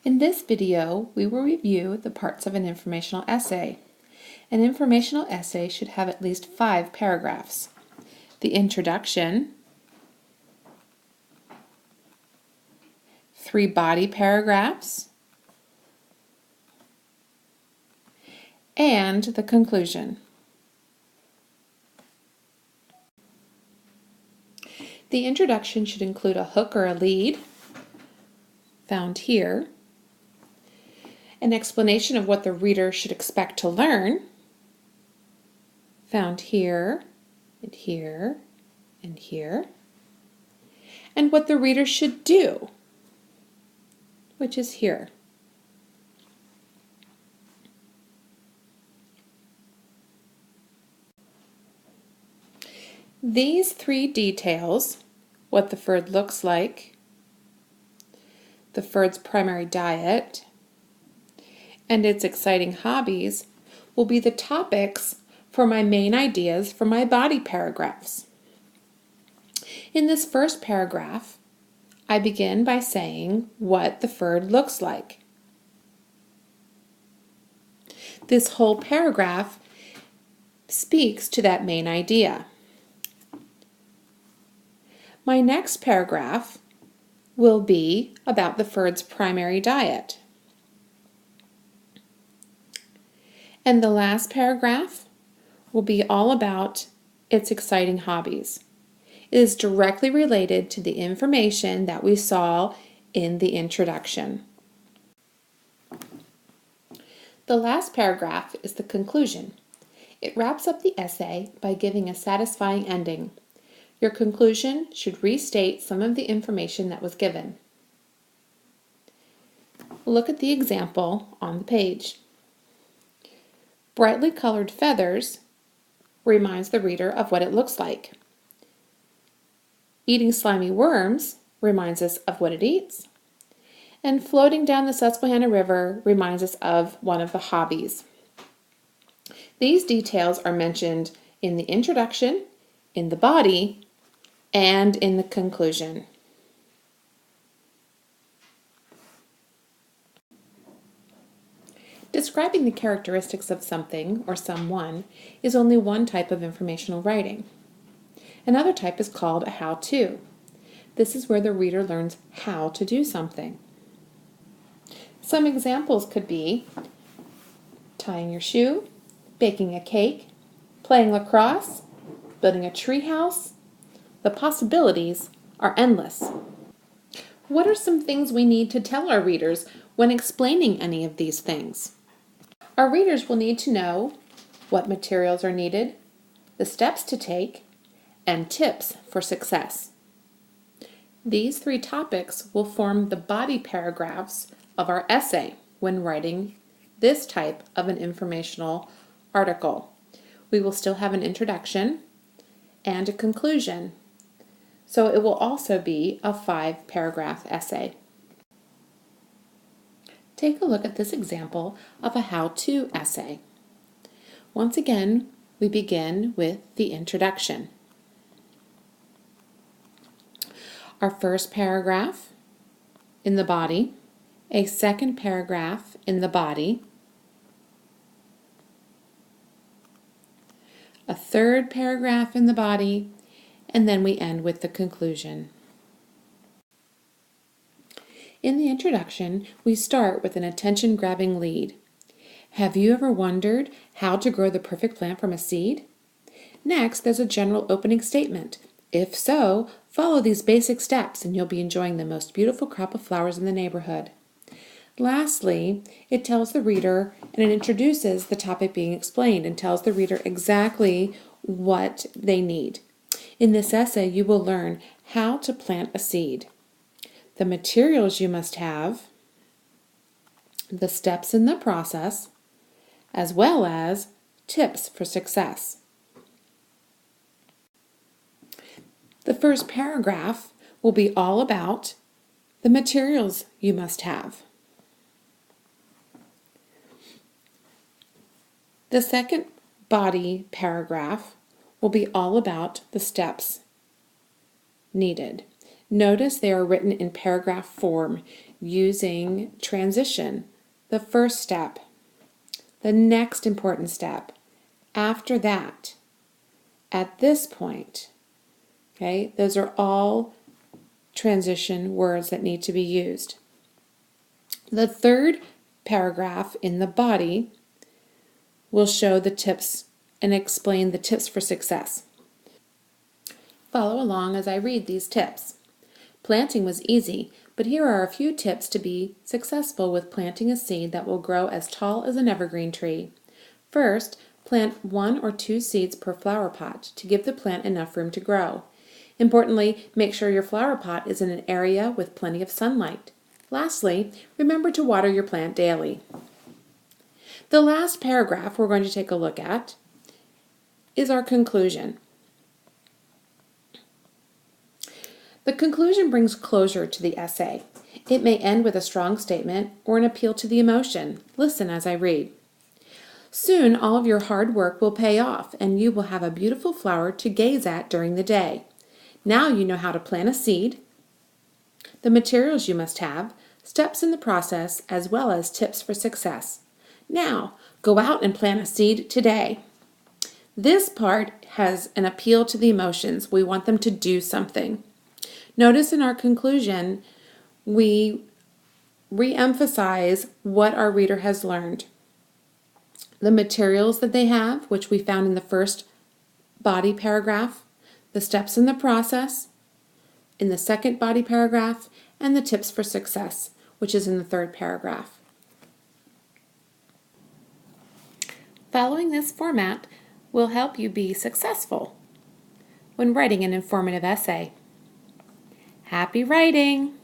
In this video, we will review the parts of an informational essay. An informational essay should have at least 5 paragraphs. The introduction, 3 body paragraphs, and the conclusion. The introduction should include a hook or a lead, found here, an explanation of what the reader should expect to learn, found here, and here, and here, and what the reader should do, which is here. These 3 details, what the bird looks like, the bird's primary diet, and its exciting hobbies, will be the topics for my main ideas for my body paragraphs. In this first paragraph, I begin by saying what the bird looks like. This whole paragraph speaks to that main idea. My next paragraph will be about the bird's primary diet. And the last paragraph will be all about its exciting hobbies. It is directly related to the information that we saw in the introduction. The last paragraph is the conclusion. It wraps up the essay by giving a satisfying ending. Your conclusion should restate some of the information that was given. Look at the example on the page. Brightly colored feathers reminds the reader of what it looks like. Eating slimy worms reminds us of what it eats. And floating down the Susquehanna River reminds us of one of the hobbies. These details are mentioned in the introduction, in the body, and in the conclusion. Describing the characteristics of something or someone is only one type of informational writing. Another type is called a how-to. This is where the reader learns how to do something. Some examples could be tying your shoe, baking a cake, playing lacrosse, building a tree house. The possibilities are endless. What are some things we need to tell our readers when explaining any of these things? Our readers will need to know what materials are needed, the steps to take, and tips for success. These 3 topics will form the body paragraphs of our essay when writing this type of an informational article. We will still have an introduction and a conclusion, so it will also be a 5-paragraph essay. Take a look at this example of a how-to essay. Once again, we begin with the introduction. Our first paragraph in the body, a second paragraph in the body, a third paragraph in the body, and then we end with the conclusion. In the introduction, we start with an attention-grabbing lead. Have you ever wondered how to grow the perfect plant from a seed? Next, there's a general opening statement. If so, follow these basic steps and you'll be enjoying the most beautiful crop of flowers in the neighborhood. Lastly, it tells the reader and it introduces the topic being explained and tells the reader exactly what they need. In this essay, you will learn how to plant a seed, the materials you must have, the steps in the process, as well as tips for success. The first paragraph will be all about the materials you must have. The second body paragraph will be all about the steps needed. Notice they are written in paragraph form. using transition, the first step, the next important step. After that, at this point, okay, those are all transition words that need to be used. The third paragraph in the body will show the tips and explain the tips for success. Follow along as I read these tips. Planting was easy, but here are a few tips to be successful with planting a seed that will grow as tall as an evergreen tree. First, plant 1 or 2 seeds per flower pot to give the plant enough room to grow. Importantly, make sure your flower pot is in an area with plenty of sunlight. Lastly, remember to water your plant daily. The last paragraph we're going to take a look at is our conclusion. The conclusion brings closure to the essay. It may end with a strong statement or an appeal to the emotion. Listen as I read. Soon all of your hard work will pay off and you will have a beautiful flower to gaze at during the day. Now you know how to plant a seed, the materials you must have, steps in the process, as well as tips for success. Now, go out and plant a seed today. This part has an appeal to the emotions. We want them to do something. Notice in our conclusion, we re-emphasize what our reader has learned. The materials that they have, which we found in the first body paragraph, the steps in the process, in the second body paragraph, and the tips for success, which is in the third paragraph. Following this format will help you be successful when writing an informative essay. Happy writing!